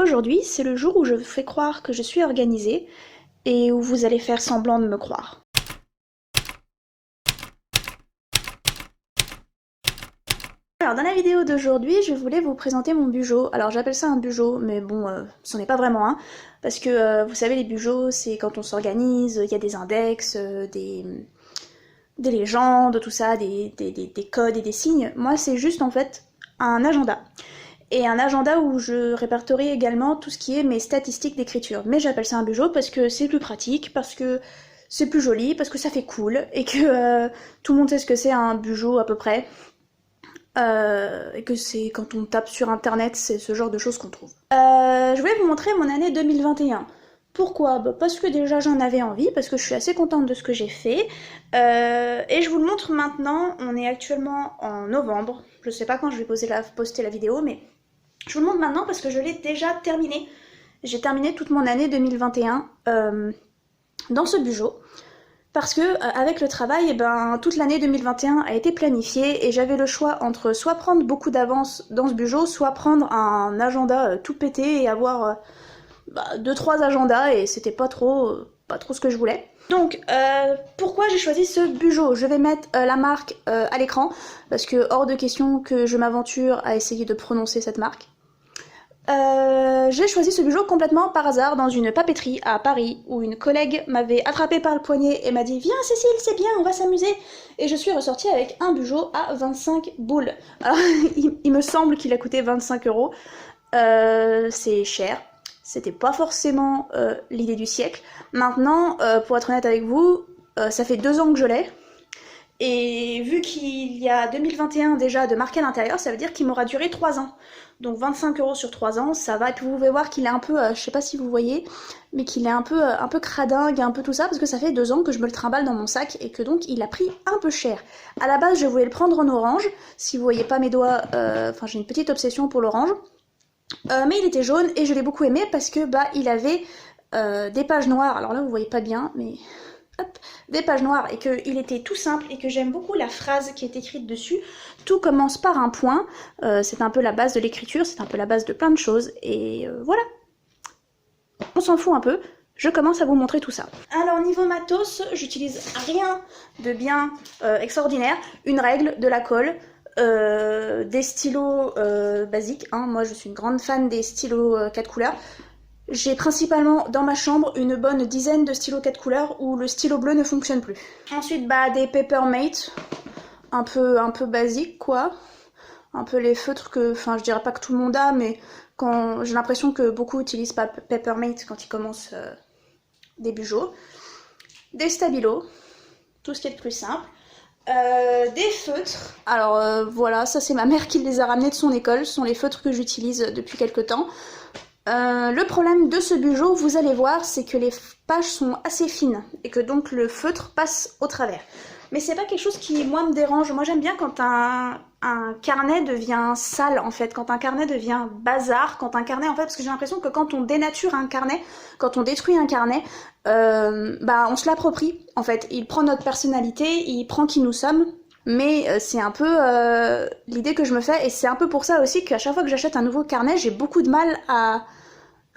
aujourd'hui, c'est le jour où je vous fais croire que je suis organisée et où vous allez faire semblant de me croire. Alors dans la vidéo d'aujourd'hui, je voulais vous présenter mon bugeot. Alors j'appelle ça un bugeot, mais bon, c'en est pas vraiment un. Parce que vous savez, les bugeots, c'est quand on s'organise, il y a des index, des légendes, tout ça, des codes et des signes. Moi, c'est juste en fait un agenda. Et un agenda où je répertorie également tout ce qui est mes statistiques d'écriture. Mais j'appelle ça un bugeot parce que c'est plus pratique, parce que c'est plus joli, parce que ça fait cool, et que tout le monde sait ce que c'est un bugeot à peu près. Et que c'est quand on tape sur internet, c'est ce genre de choses qu'on trouve. Je voulais vous montrer mon année 2021. Pourquoi? Parce que déjà j'en avais envie, parce que je suis assez contente de ce que j'ai fait. Et je vous le montre maintenant, on est actuellement en novembre. Je sais pas quand je vais poster la vidéo, mais je vous le montre maintenant parce que je l'ai déjà terminé. J'ai terminé toute mon année 2021 dans ce bugeot. Parce que avec le travail, toute l'année 2021 a été planifiée et j'avais le choix entre soit prendre beaucoup d'avance dans ce bugeot, soit prendre un agenda tout pété et avoir 2-3 agendas, et c'était pas trop ce que je voulais. Donc pourquoi j'ai choisi ce bugeot? Je vais mettre la marque à l'écran, parce que hors de question que je m'aventure à essayer de prononcer cette marque. J'ai choisi ce bugeot complètement par hasard dans une papeterie à Paris où une collègue m'avait attrapé par le poignet et m'a dit « Viens Cécile, c'est bien, on va s'amuser !» Et je suis ressortie avec un bugeot à 25 boules. Alors il me semble qu'il a coûté 25 €. C'est cher. C'était pas forcément l'idée du siècle. Maintenant, pour être honnête avec vous, ça fait 2 ans que je l'ai. Et vu qu'il y a 2021 déjà de marqué à l'intérieur, ça veut dire qu'il m'aura duré 3 ans. Donc 25 € sur 3 ans, ça va. Et puis vous pouvez voir qu'il est un peu, je sais pas si vous voyez, mais qu'il est un peu cradingue, un peu tout ça, parce que ça fait 2 ans que je me le trimballe dans mon sac et que donc il a pris un peu cher. À la base, je voulais le prendre en orange. Si vous voyez pas mes doigts, enfin j'ai une petite obsession pour l'orange. Mais il était jaune et je l'ai beaucoup aimé parce que il avait des pages noires. Alors là, vous voyez pas bien, mais... Hop, des pages noires, et qu'il était tout simple et que j'aime beaucoup la phrase qui est écrite dessus. Tout commence par un point, c'est un peu la base de l'écriture, c'est un peu la base de plein de choses, et voilà. On s'en fout un peu, je commence à vous montrer tout ça. Alors niveau matos, j'utilise rien de bien extraordinaire, une règle, de la colle, des stylos basiques, hein. Moi je suis une grande fan des stylos 4 couleurs. J'ai principalement dans ma chambre une bonne dizaine de stylos 4 couleurs où le stylo bleu ne fonctionne plus. Ensuite, des Papermate, un peu basiques quoi. Un peu les feutres que, enfin je dirais pas que tout le monde a, mais quand j'ai l'impression que beaucoup utilisent Papermate quand ils commencent des bugeots. Des stabilos, tout ce qui est de plus simple. Des feutres. Alors voilà, ça c'est ma mère qui les a ramenés de son école, ce sont les feutres que j'utilise depuis quelques temps. Le problème de ce bugeot, vous allez voir, c'est que les pages sont assez fines et que donc le feutre passe au travers. Mais c'est pas quelque chose qui, moi, me dérange. Moi, j'aime bien quand un carnet devient sale, en fait, quand un carnet devient bazar, quand un carnet, en fait, parce que j'ai l'impression que quand on dénature un carnet, quand on détruit un carnet, on se l'approprie, en fait. Il prend notre personnalité, il prend qui nous sommes. Mais c'est un peu l'idée que je me fais, et c'est un peu pour ça aussi qu'à chaque fois que j'achète un nouveau carnet, j'ai beaucoup de mal à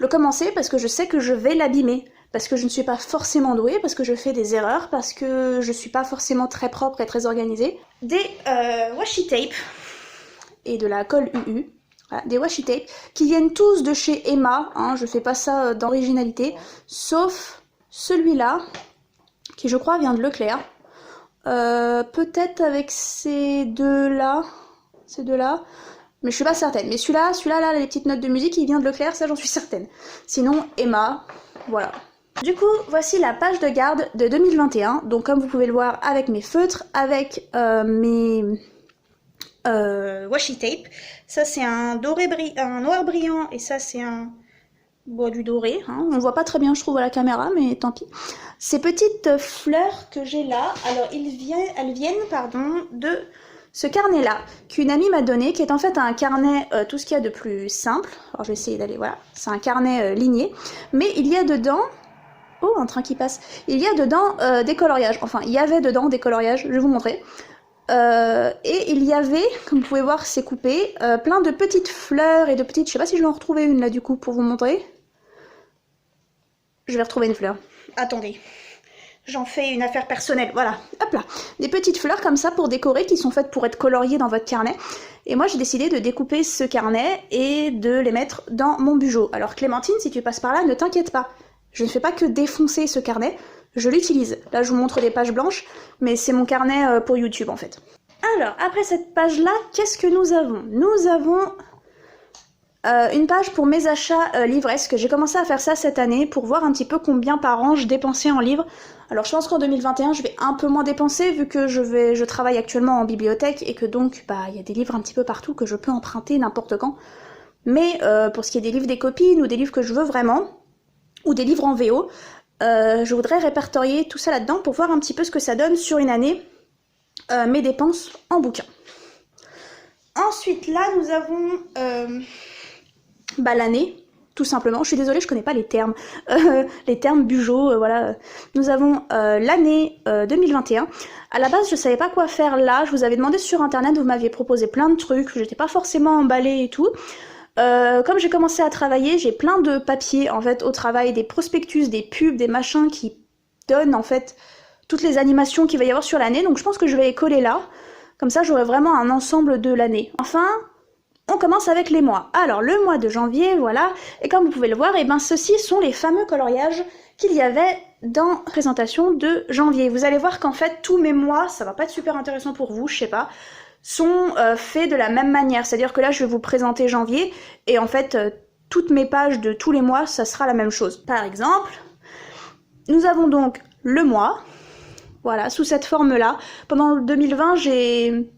le commencer parce que je sais que je vais l'abîmer, parce que je ne suis pas forcément douée, parce que je fais des erreurs, parce que je suis pas forcément très propre et très organisée. Des washi tape et de la colle UU. Voilà, des washi tape qui viennent tous de chez Emma, hein, je fais pas ça d'originalité, sauf celui-là qui je crois vient de Leclerc. Peut-être avec ces deux-là, mais je suis pas certaine. Mais celui-là, là, les petites notes de musique, il vient de Leclerc, ça j'en suis certaine. Sinon, Emma, voilà. Du coup, voici la page de garde de 2021. Donc comme vous pouvez le voir avec mes feutres, avec mes washi tape. Ça c'est un noir brillant, et ça c'est un... du doré, hein. On voit pas très bien je trouve à la caméra, mais tant pis. Ces petites fleurs que j'ai là, alors elles viennent de ce carnet là, qu'une amie m'a donné, qui est en fait un carnet, tout ce qu'il y a de plus simple. Alors je vais essayer d'aller, voilà, c'est un carnet ligné, mais il y a dedans, oh un train qui passe, il y a dedans des coloriages, enfin il y avait dedans des coloriages, je vais vous montrer. Et il y avait, comme vous pouvez voir, c'est coupé, plein de petites fleurs et de petites... Je sais pas si je vais en retrouver une là du coup pour vous montrer. Je vais retrouver une fleur. Attendez. J'en fais une affaire personnelle, voilà, hop là. Des petites fleurs comme ça pour décorer qui sont faites pour être coloriées dans votre carnet. Et moi j'ai décidé de découper ce carnet et de les mettre dans mon bugeot. Alors Clémentine, si tu passes par là, ne t'inquiète pas. Je ne fais pas que défoncer ce carnet, je l'utilise. Là je vous montre des pages blanches, mais c'est mon carnet pour YouTube en fait. Alors, après cette page-là, qu'est-ce que nous avons? Nous avons une page pour mes achats livresques. J'ai commencé à faire ça cette année pour voir un petit peu combien par an je dépensais en livres. Alors je pense qu'en 2021 je vais un peu moins dépenser vu que je travaille actuellement en bibliothèque et que donc il y a des livres un petit peu partout que je peux emprunter n'importe quand. Mais pour ce qui est des livres des copines ou des livres que je veux vraiment, ou des livres en VO, je voudrais répertorier tout ça là-dedans pour voir un petit peu ce que ça donne sur une année, mes dépenses en bouquins. Ensuite là nous avons l'année, tout simplement. Je suis désolée, je connais pas les termes bugeot, voilà. Nous avons l'année 2021. À la base, je savais pas quoi faire là. Je vous avais demandé sur internet, vous m'aviez proposé plein de trucs. J'étais pas forcément emballée et tout. Comme j'ai commencé à travailler, j'ai plein de papiers en fait au travail, des prospectus, des pubs, des machins qui donnent en fait toutes les animations qu'il va y avoir sur l'année. Donc je pense que je vais les coller là. Comme ça, j'aurai vraiment un ensemble de l'année. Enfin, on commence avec les mois. Alors, le mois de janvier, voilà. Et comme vous pouvez le voir, et ben, ceux-ci sont les fameux coloriages qu'il y avait dans la présentation de janvier. Vous allez voir qu'en fait, tous mes mois, ça va pas être super intéressant pour vous, je sais pas, sont faits de la même manière. C'est-à-dire que là, je vais vous présenter janvier, et en fait, toutes mes pages de tous les mois, ça sera la même chose. Par exemple, nous avons donc le mois, voilà, sous cette forme-là. Pendant 2020, j'ai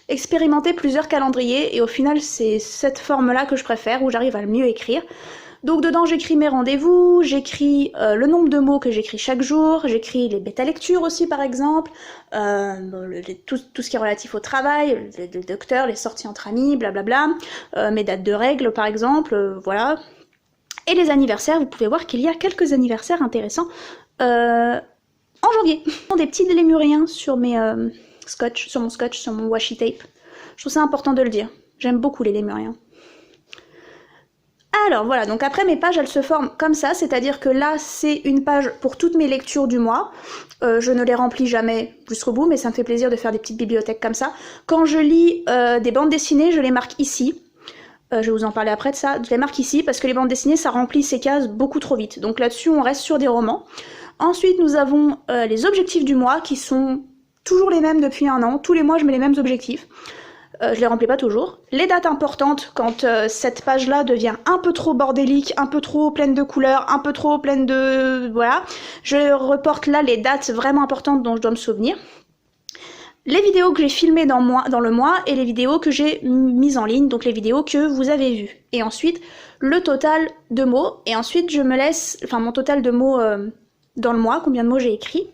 expérimenté plusieurs calendriers et au final c'est cette forme-là que je préfère, où j'arrive à le mieux écrire. Donc dedans j'écris mes rendez-vous, j'écris le nombre de mots que j'écris chaque jour, j'écris les bêta-lectures aussi par exemple, tout ce qui est relatif au travail, le docteur, les sorties entre amis, blablabla, mes dates de règles par exemple, voilà. Et les anniversaires, vous pouvez voir qu'il y a quelques anniversaires intéressants en janvier. Des petits lémuriens sur mes scotch, sur mon washi tape. Je trouve ça important de le dire. J'aime beaucoup les lémuriens. Alors voilà, donc après mes pages elles se forment comme ça, c'est-à-dire que là c'est une page pour toutes mes lectures du mois. Je ne les remplis jamais jusqu'au bout, mais ça me fait plaisir de faire des petites bibliothèques comme ça. Quand je lis des bandes dessinées, je les marque ici. Je vais vous en parler après de ça. Je les marque ici parce que les bandes dessinées ça remplit ces cases beaucoup trop vite. Donc là-dessus on reste sur des romans. Ensuite nous avons les objectifs du mois qui sont toujours les mêmes depuis un an. Tous les mois je mets les mêmes objectifs. Je les remplis pas toujours. Les dates importantes, quand cette page-là devient un peu trop bordélique, un peu trop pleine de couleurs, un peu trop pleine de... voilà. Je reporte là les dates vraiment importantes dont je dois me souvenir. Les vidéos que j'ai filmées dans le mois et les vidéos que j'ai mises en ligne, donc les vidéos que vous avez vues. Et ensuite, le total de mots. Et ensuite, je me laisse... enfin, mon total de mots dans le mois, combien de mots j'ai écrit.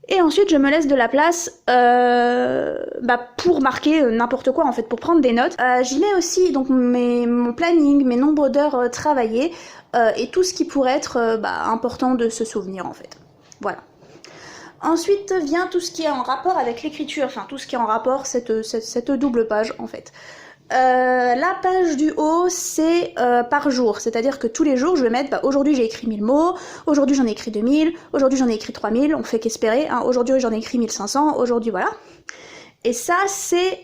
Et ensuite, je me laisse de la place pour marquer n'importe quoi, en fait, pour prendre des notes. J'y mets aussi donc mon planning, mes nombres d'heures travaillées et tout ce qui pourrait être important de se souvenir, en fait. Voilà. Ensuite vient tout ce qui est en rapport avec l'écriture, enfin tout ce qui est en rapport, cette double page, en fait. La page du haut, c'est par jour, c'est-à-dire que tous les jours, je vais mettre, aujourd'hui j'ai écrit 1000 mots, aujourd'hui j'en ai écrit 2000, aujourd'hui j'en ai écrit 3000, on fait qu'espérer, hein, aujourd'hui j'en ai écrit 1500, aujourd'hui voilà. Et ça, c'est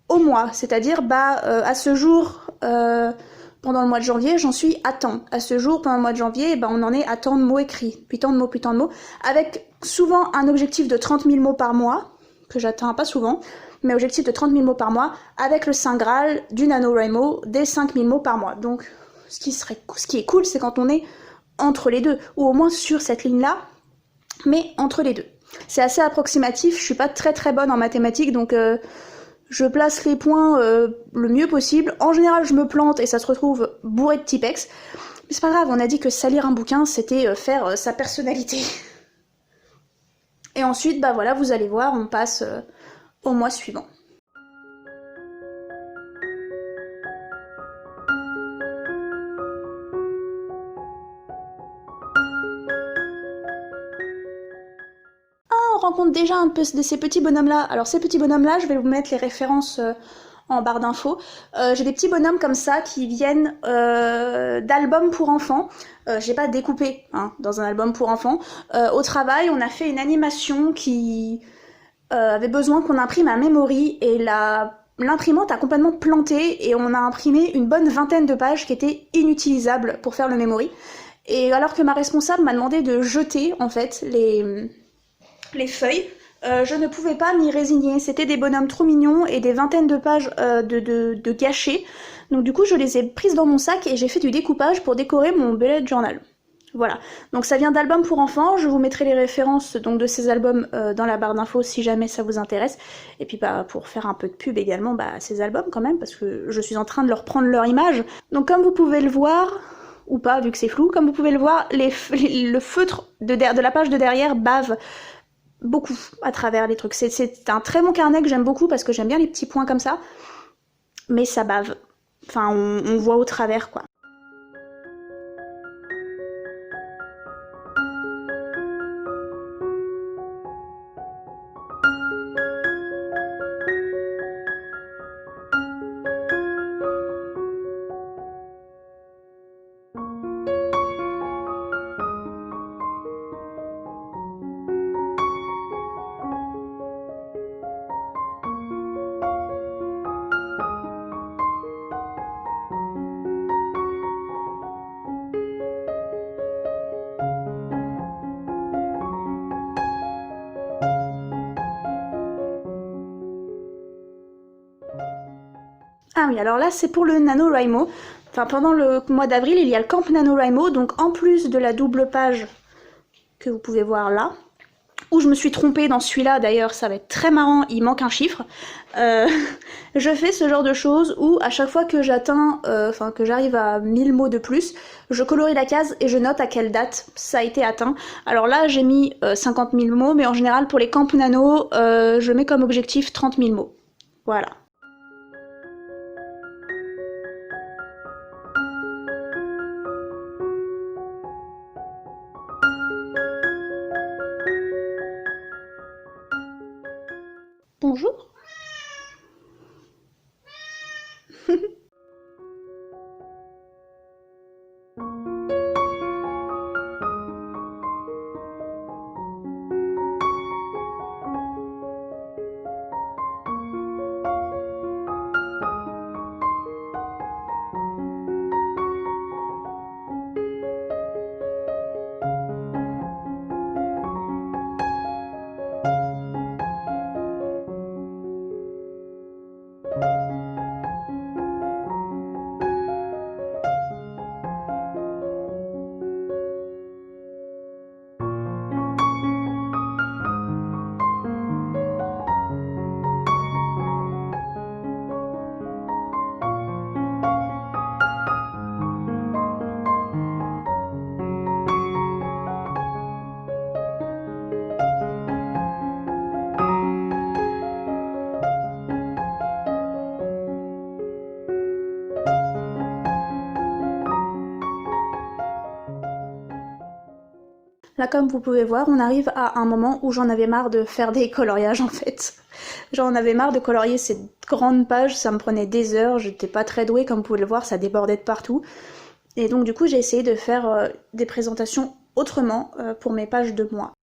au mois, c'est-à-dire, à ce jour, pendant le mois de janvier, j'en suis à tant. À ce jour, pendant le mois de janvier, on en est à tant de mots écrits, puis tant de mots, avec souvent un objectif de 30 000 mots par mois, que j'atteins pas souvent, mais objectif de 30 000 mots par mois, avec le Saint Graal du NaNoWriMo des 5 000 mots par mois. Donc, ce qui est cool, c'est quand on est entre les deux, ou au moins sur cette ligne-là, mais entre les deux. C'est assez approximatif, je suis pas très très bonne en mathématiques, donc je place les points le mieux possible. En général, je me plante et ça se retrouve bourré de typex. Mais c'est pas grave, on a dit que ça lire un bouquin, c'était faire sa personnalité. Et ensuite, voilà, vous allez voir, on passe au mois suivant. rend compte déjà un peu de ces petits bonhommes-là. Alors ces petits bonhommes-là, je vais vous mettre les références en barre d'infos. J'ai des petits bonhommes comme ça qui viennent d'albums pour enfants. J'ai pas découpé hein, dans un album pour enfants. Au travail, on a fait une animation qui avait besoin qu'on imprime un memory et l'imprimante a complètement planté et on a imprimé une bonne vingtaine de pages qui étaient inutilisables pour faire le memory. Et alors que ma responsable m'a demandé de jeter en fait les feuilles, je ne pouvais pas m'y résigner. C'était des bonhommes trop mignons et des vingtaines de pages de gâchés. Donc du coup je les ai prises dans mon sac et j'ai fait du découpage pour décorer mon bullet journal. Voilà, donc ça vient d'albums pour enfants, je vous mettrai les références donc, de ces albums dans la barre d'infos si jamais ça vous intéresse. Et puis bah, pour faire un peu de pub également, ces albums quand même, parce que je suis en train de leur prendre leur image. Donc comme vous pouvez le voir, ou pas vu que c'est flou, comme vous pouvez le voir, le feutre de la page de derrière bave beaucoup à travers les trucs. C'est un très bon carnet que j'aime beaucoup parce que j'aime bien les petits points comme ça, mais ça bave. Enfin, on voit au travers quoi. Ah oui, alors là c'est pour le NaNoWriMo. Enfin, pendant le mois d'avril, il y a le camp NaNoWriMo, donc en plus de la double page que vous pouvez voir là, où je me suis trompée dans celui-là, d'ailleurs ça va être très marrant, il manque un chiffre, je fais ce genre de choses où à chaque fois que j'atteins, que j'arrive à 1000 mots de plus, je colorie la case et je note à quelle date ça a été atteint. Alors là j'ai mis 50 000 mots, mais en général pour les camps nano, je mets comme objectif 30 000 mots. Voilà. Bonjour. Là, comme vous pouvez voir, on arrive à un moment où j'en avais marre de faire des coloriages en fait. J'en avais marre de colorier ces grandes pages, ça me prenait des heures, j'étais pas très douée, comme vous pouvez le voir, ça débordait de partout. Et donc du coup, j'ai essayé de faire des présentations autrement pour mes pages de moi.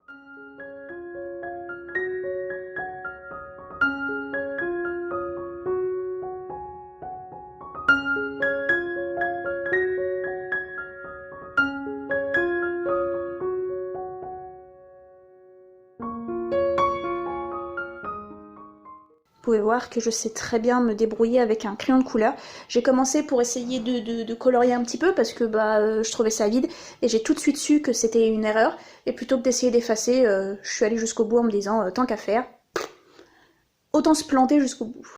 Vous pouvez voir que je sais très bien me débrouiller avec un crayon de couleur. J'ai commencé pour essayer de colorier un petit peu parce que je trouvais ça vide et j'ai tout de suite su que c'était une erreur. Et plutôt que d'essayer d'effacer, je suis allée jusqu'au bout en me disant tant qu'à faire, autant se planter jusqu'au bout.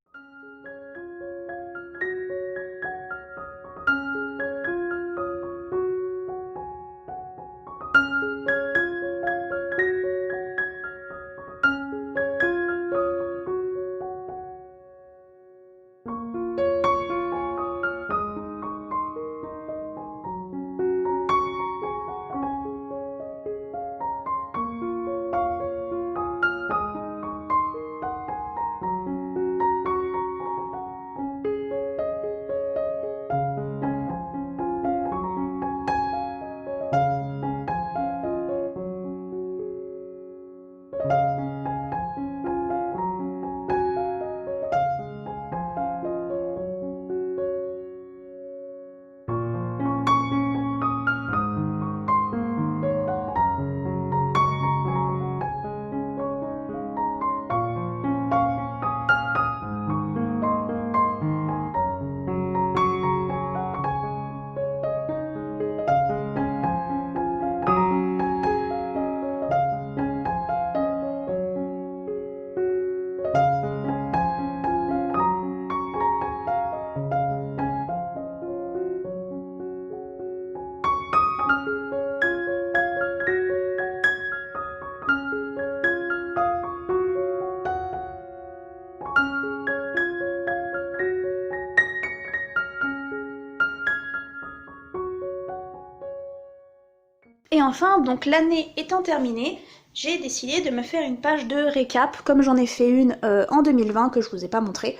Et enfin, donc l'année étant terminée, j'ai décidé de me faire une page de récap, comme j'en ai fait une en 2020, que je vous ai pas montré,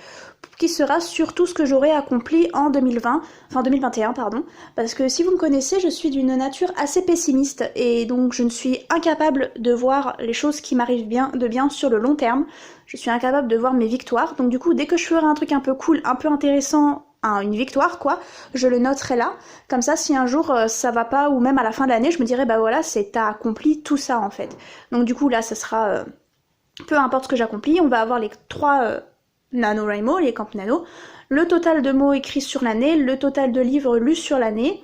qui sera sur tout ce que j'aurai accompli en 2020, enfin 2021 pardon, parce que si vous me connaissez, je suis d'une nature assez pessimiste, et donc je ne suis incapable de voir les choses qui m'arrivent de bien sur le long terme, je suis incapable de voir mes victoires, donc du coup dès que je ferai un truc un peu cool, un peu intéressant, une victoire quoi, je le noterai là, comme ça si un jour ça va pas, ou même à la fin de l'année, je me dirai bah voilà, t'as accompli tout ça en fait. Donc du coup là, ça sera, peu importe ce que j'accomplis, on va avoir les 3 NaNoWriMo, les camps nano, le total de mots écrits sur l'année, le total de livres lus sur l'année,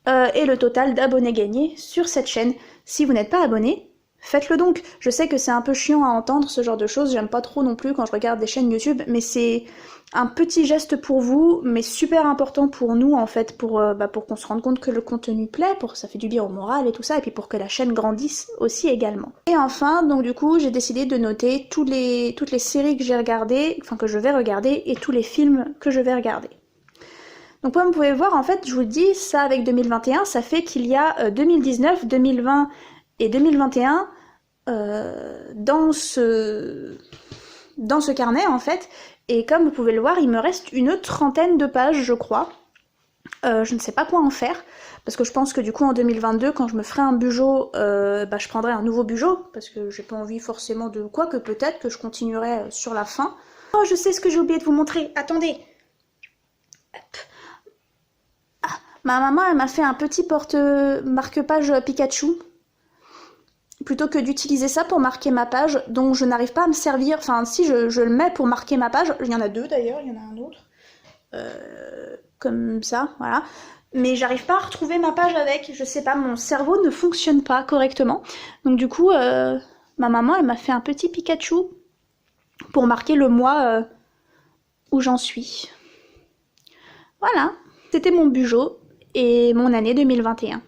et le total d'abonnés gagnés sur cette chaîne. Si vous n'êtes pas abonné, faites-le donc. Je sais que c'est un peu chiant à entendre ce genre de choses, j'aime pas trop non plus quand je regarde des chaînes YouTube, mais c'est un petit geste pour vous, mais super important pour nous en fait, pour qu'on se rende compte que le contenu plaît, pour que ça fait du bien au moral et tout ça, et puis pour que la chaîne grandisse aussi également. Et enfin, donc du coup, j'ai décidé de noter toutes les séries que j'ai regardées, enfin que je vais regarder, et tous les films que je vais regarder. Donc comme vous pouvez voir, en fait, je vous le dis, ça avec 2021, ça fait qu'il y a 2019, 2020 et 2021 dans ce carnet en fait, et comme vous pouvez le voir, il me reste une trentaine de pages je crois. Je ne sais pas quoi en faire, parce que je pense que du coup en 2022, quand je me ferai un bugeot, je prendrai un nouveau bugeot, parce que j'ai pas envie forcément de quoi, que peut-être que je continuerai sur la fin. Oh, je sais ce que j'ai oublié de vous montrer, attendez. Hop. Ah, ma maman elle m'a fait un petit marque-page Pikachu, plutôt que d'utiliser ça pour marquer ma page, dont je n'arrive pas à me servir, enfin si je le mets pour marquer ma page, il y en a 2 d'ailleurs, il y en a un autre, comme ça, voilà, mais j'arrive pas à retrouver ma page avec, je sais pas, mon cerveau ne fonctionne pas correctement, donc du coup, ma maman elle m'a fait un petit Pikachu pour marquer le mois où j'en suis. Voilà, c'était mon bugeot et mon année 2021.